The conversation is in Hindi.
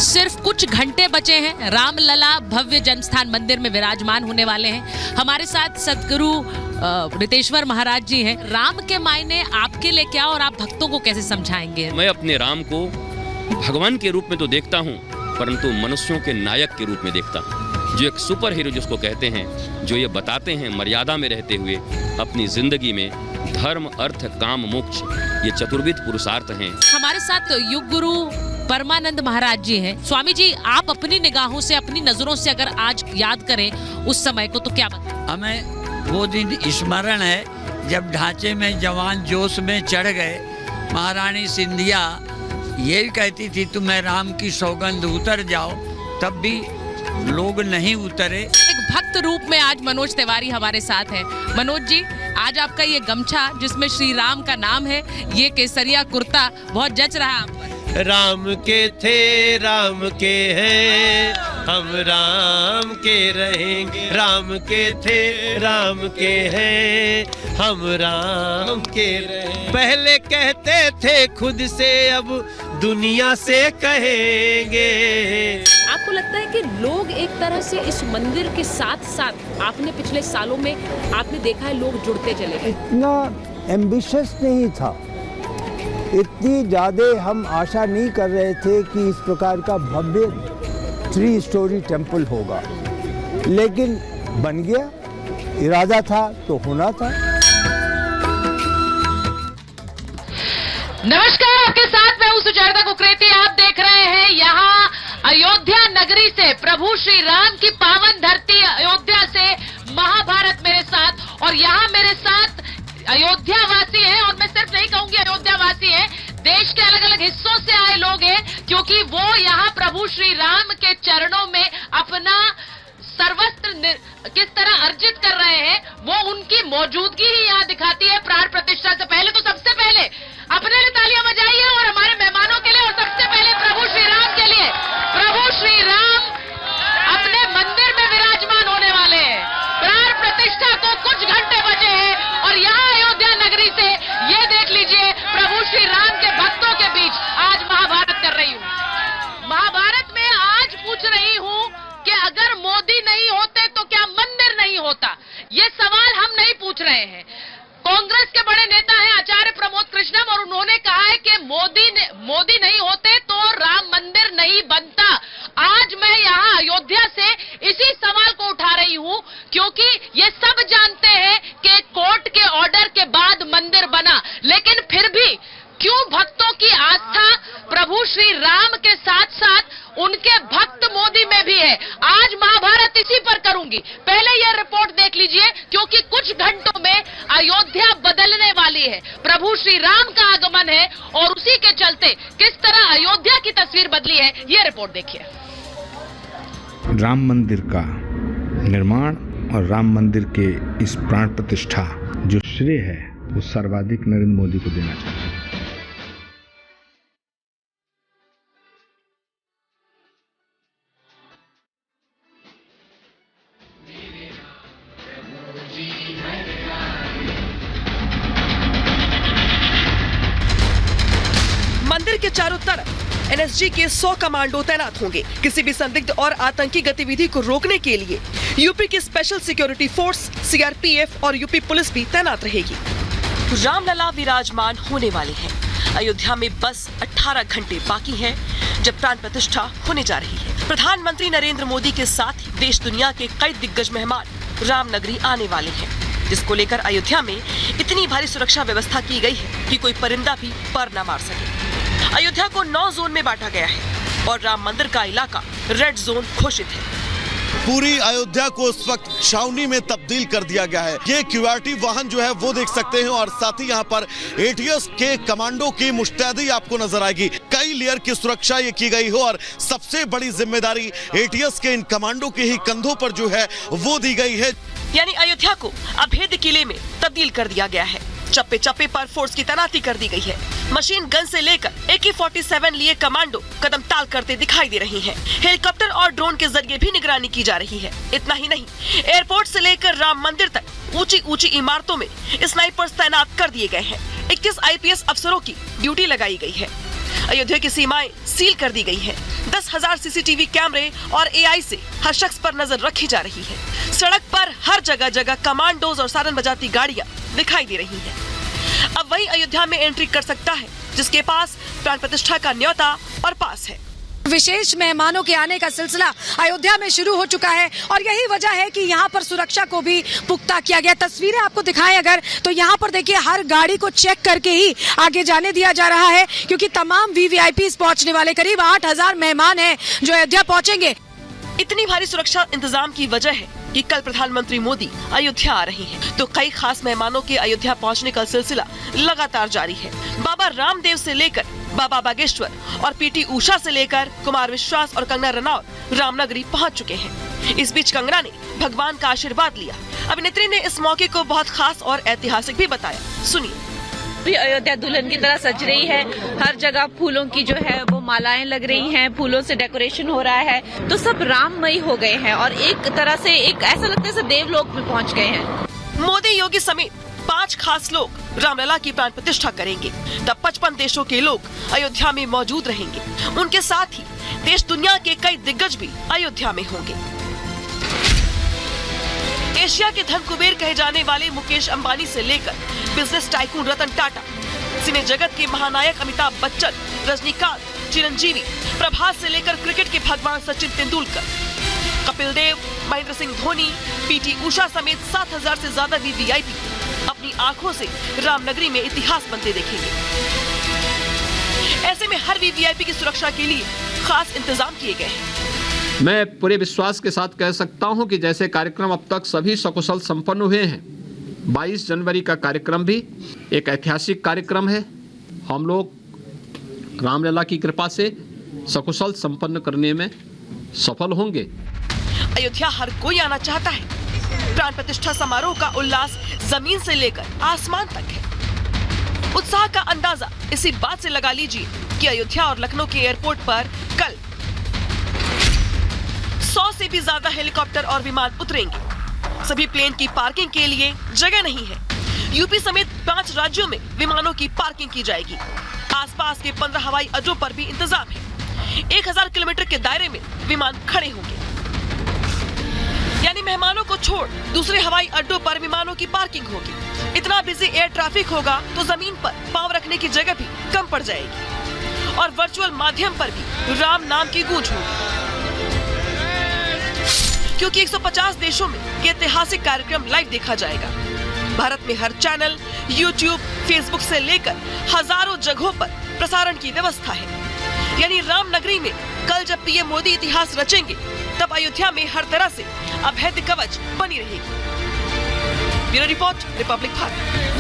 सिर्फ कुछ घंटे बचे हैं, रामलला भव्य जन्मस्थान मंदिर में विराजमान होने वाले हैं। हमारे साथ सदगुरु रितेश्वर महाराज जी हैं। राम के मायने आपके लिए क्या और आप भक्तों को कैसे समझाएंगे? मैं अपने राम को भगवान के रूप में तो देखता हूँ, परंतु मनुष्यों के नायक के रूप में देखता हूँ, जो एक सुपर हीरो जिसको कहते हैं, जो ये बताते हैं मर्यादा में रहते हुए अपनी जिंदगी में धर्म, अर्थ, काम, मोक्ष ये चतुर्विध पुरुषार्थ हैं। हमारे साथ युग गुरु परमानंद महाराज जी हैं। स्वामी जी, आप अपनी निगाहों से, अपनी नजरों से अगर आज याद करें उस समय को तो क्या बताएं? हमें वो दिन स्मरण है जब ढांचे में जवान जोश में चढ़ गए। महारानी सिंधिया ये कहती थी तुम्हें राम की सौगंध उतर जाओ, तब भी लोग नहीं उतरे। एक भक्त रूप में आज मनोज तिवारी हमारे साथ है। मनोज जी, आज आपका ये गमछा जिसमें श्री राम का नाम है, ये केसरिया कुर्ता बहुत जच रहा है आप पर। राम के थे राम के हैं, हम राम के रहेंगे। राम के थे राम के हैं, हम राम के रहेंगे। पहले कहते थे खुद से, अब दुनिया से कहेंगे। आपको लगता है कि लोग एक तरह से इस मंदिर के साथ साथ, आपने पिछले सालों में आपने देखा है लोग जुड़ते चले गए? इतना एम्बिशियस नहीं था, इतनी ज़्यादा हम आशा नहीं कर रहे थे कि इस प्रकार का भव्य 3 स्टोरी टेम्पल होगा, लेकिन बन गया। इरादा था तो होना था। नमस्कार, आपके साथ मैं हूं सुचेता कुकरेती। आप देख रहे हैं यहाँ अयोध्या नगरी से, प्रभु श्री राम की पावन धरती अयोध्या से महाभारत मेरे साथ, और यहाँ मेरे साथ अयोध्या वासी हैं, और मैं सिर्फ नहीं कहूंगी अयोध्या वासी हैं, देश के अलग अलग हिस्सों से आए लोग हैं, क्योंकि वो यहाँ प्रभु श्री राम के चरणों में अपना सर्वस्त्र किस तरह अर्जित कर रहे हैं, वो उनकी मौजूदगी ही यहाँ दिखाती है। प्राण प्रतिष्ठा से पहले तो सबसे पहले अपने लिए तालियां बजाइए, और हमारे मेहमानों के लिए, और सबसे पहले प्रभु श्री राम के लिए। प्रभु श्री राम अपने मंदिर में विराजमान होने वाले हैं। प्राण प्रतिष्ठा को कुछ घंटे बचे हैं, और यहाँ अयोध्या नगरी से ये देख लीजिए, प्रभु श्री राम के भक्तों के बीच आज महाभारत कर रही हूँ। महाभारत में आज पूछ रही हूँ कि अगर मोदी नहीं होते तो क्या मंदिर नहीं होता? ये सवाल हम नहीं पूछ रहे हैं। कांग्रेस के बड़े नेता हैं आचार्य प्रमोद कृष्णम, और उन्होंने कहा है कि मोदी नहीं होते तो राम मंदिर नहीं बनता। आज मैं यहाँ अयोध्या से इसी सवाल को उठा रही हूँ, क्योंकि ये सब जानते हैं कि कोर्ट के ऑर्डर के बाद मंदिर बना, लेकिन फिर भी क्यों भक्तों की आस्था प्रभु श्री राम के साथ साथ उनके भक्त मोदी में भी है। आज महाभारत इसी पर करूंगी। पहले यह रिपोर्ट देख लीजिए, क्योंकि कुछ घंटों में अयोध्या बदलने वाली है। प्रभु श्री राम का आगमन है, और उसी के चलते किस तरह अयोध्या की तस्वीर बदली है, यह रिपोर्ट देखिए। राम मंदिर का निर्माण और राम मंदिर के इस प्राण प्रतिष्ठा जो श्रेय है, वो सर्वाधिक नरेंद्र मोदी को देना चाहिए। मंदिर के चारों तरफ एनएसजी के 100 कमांडो तैनात होंगे। किसी भी संदिग्ध और आतंकी गतिविधि को रोकने के लिए यूपी की स्पेशल सिक्योरिटी फोर्स, सीआरपीएफ और यूपी पुलिस भी तैनात रहेगी। रामलला विराजमान होने वाले हैं। अयोध्या में बस 18 घंटे बाकी हैं जब प्राण प्रतिष्ठा होने जा रही है। प्रधानमंत्री नरेंद्र मोदी के साथ देश दुनिया के कई दिग्गज मेहमान रामनगरी आने वाले हैं, जिसको लेकर अयोध्या में इतनी भारी सुरक्षा व्यवस्था की गई है कि कोई परिंदा भी पर न मार सके। अयोध्या को 9 जोन में बांटा गया है, और राम मंदिर का इलाका रेड जोन घोषित है। पूरी अयोध्या को इस वक्त छावनी में तब्दील कर दिया गया है। ये क्यूआरटी वाहन जो है वो देख सकते हैं, और साथ ही यहाँ पर एटीएस के कमांडो की मुस्तैदी आपको नजर आएगी। कई लेयर की सुरक्षा ये की गई हो, और सबसे बड़ी जिम्मेदारी एटीएस के इन कमांडो के ही कंधों पर जो है वो दी गई है। यानी अयोध्या को अभेद्य किले में तब्दील कर दिया गया है। चप्पे चप्पे पर फोर्स की तैनाती कर दी गई है। मशीन गन से लेकर AK-47 लिए कमांडो कदम ताल करते दिखाई दे रही हैं। हेलीकॉप्टर और ड्रोन के जरिए भी निगरानी की जा रही है। इतना ही नहीं, एयरपोर्ट से लेकर राम मंदिर तक ऊंची ऊंची इमारतों में स्नाइपर्स तैनात कर दिए गए हैं। 21 IPS अफसरों की ड्यूटी लगाई गई है। अयोध्या की सीमाएं सील कर दी गई हैं। 10,000 सीसीटीवी कैमरे और एआई से हर शख्स पर नजर रखी जा रही है। सड़क पर हर जगह जगह कमांडोज और सायरन बजाती गाड़ियां दिखाई दे रही हैं। अब वही अयोध्या में एंट्री कर सकता है जिसके पास प्राण प्रतिष्ठा का न्योता और पास है। विशेष मेहमानों के आने का सिलसिला अयोध्या में शुरू हो चुका है और यही वजह है कि यहाँ पर सुरक्षा को भी पुख्ता किया गया। तस्वीरें आपको दिखाएं अगर तो यहाँ पर देखिए हर गाड़ी को चेक करके ही आगे जाने दिया जा रहा है, क्योंकि तमाम वीवीआईपी पहुंचने वाले करीब 8,000 मेहमान हैं जो अयोध्या पहुंचेंगे। इतनी भारी सुरक्षा इंतजाम की वजह है कि कल प्रधानमंत्री मोदी अयोध्या आ रहे हैं, तो कई खास मेहमानों के अयोध्या पहुंचने का सिलसिला लगातार जारी है। बाबा रामदेव से लेकर बाबा बागेश्वर और पीटी उषा से लेकर कुमार विश्वास और कंगना रनौत रामनगरी पहुंच चुके हैं। इस बीच कंगना ने भगवान का आशीर्वाद लिया। अभिनेत्री ने इस मौके को बहुत खास और ऐतिहासिक भी बताया, सुनिए। भी अयोध्या दुल्हन की तरह सज रही है, हर जगह फूलों की जो है वो मालाएं लग रही हैं, फूलों से डेकोरेशन हो रहा है, तो सब राममयी हो गए हैं और एक तरह से एक ऐसा लगता है जैसे देवलोक में पहुंच गए हैं। मोदी योगी समेत 5 खास लोग रामलला की प्राण प्रतिष्ठा करेंगे। तब 55 देशों के लोग अयोध्या में मौजूद रहेंगे। उनके साथ ही देश दुनिया के कई दिग्गज भी अयोध्या में होंगे। एशिया के धन कुबेर कहे जाने वाले मुकेश अंबानी से लेकर बिजनेस टाइकून रतन टाटा, सिने जगत के महानायक अमिताभ बच्चन, रजनीकांत, चिरंजीवी, प्रभास से लेकर क्रिकेट के भगवान सचिन तेंदुलकर, कपिल देव, महेंद्र सिंह धोनी, पीटी उषा समेत 7,000 से ज्यादा वीवीआईपी अपनी आंखों से रामनगरी में इतिहास बनते देखेंगे। ऐसे में हर वीवीआईपी की सुरक्षा के लिए खास इंतजाम किए गए हैं। मैं पूरे विश्वास के साथ कह सकता हूं कि जैसे कार्यक्रम अब तक सभी सकुशल संपन्न हुए हैं, 22 जनवरी का कार्यक्रम भी एक ऐतिहासिक कार्यक्रम है। हम लोग रामलला की कृपा से सकुशल संपन्न करने में सफल होंगे। अयोध्या हर कोई आना चाहता है। प्राण प्रतिष्ठा समारोह का उल्लास जमीन से लेकर आसमान तक है। उत्साह का अंदाजा इसी बात से लगा लीजिए कि अयोध्या और लखनऊ के एयरपोर्ट पर कल 100 से भी ज्यादा हेलीकॉप्टर और विमान उतरेंगे। सभी प्लेन की पार्किंग के लिए जगह नहीं है। यूपी समेत 5 राज्यों में विमानों की पार्किंग की जाएगी। आसपास के 15 हवाई अड्डों पर भी इंतजाम है। 1000 किलोमीटर के दायरे में विमान खड़े होंगे, यानी मेहमानों को छोड़ दूसरे हवाई अड्डों पर विमानों की पार्किंग होगी। इतना बिजी एयर ट्रैफिक होगा तो जमीन पर पांव रखने की जगह भी कम पड़ जाएगी और वर्चुअल माध्यम पर भी राम नाम की गूंज होगी, क्योंकि 150 देशों में ये ऐतिहासिक कार्यक्रम लाइव देखा जाएगा। भारत में हर चैनल, यूट्यूब, फेसबुक से लेकर हजारों जगहों पर प्रसारण की व्यवस्था है। यानी रामनगरी में कल जब पीएम मोदी इतिहास रचेंगे तब अयोध्या में हर तरह से अभेद्य कवच बनी रहेगी। Bureau report, Republic Bharat.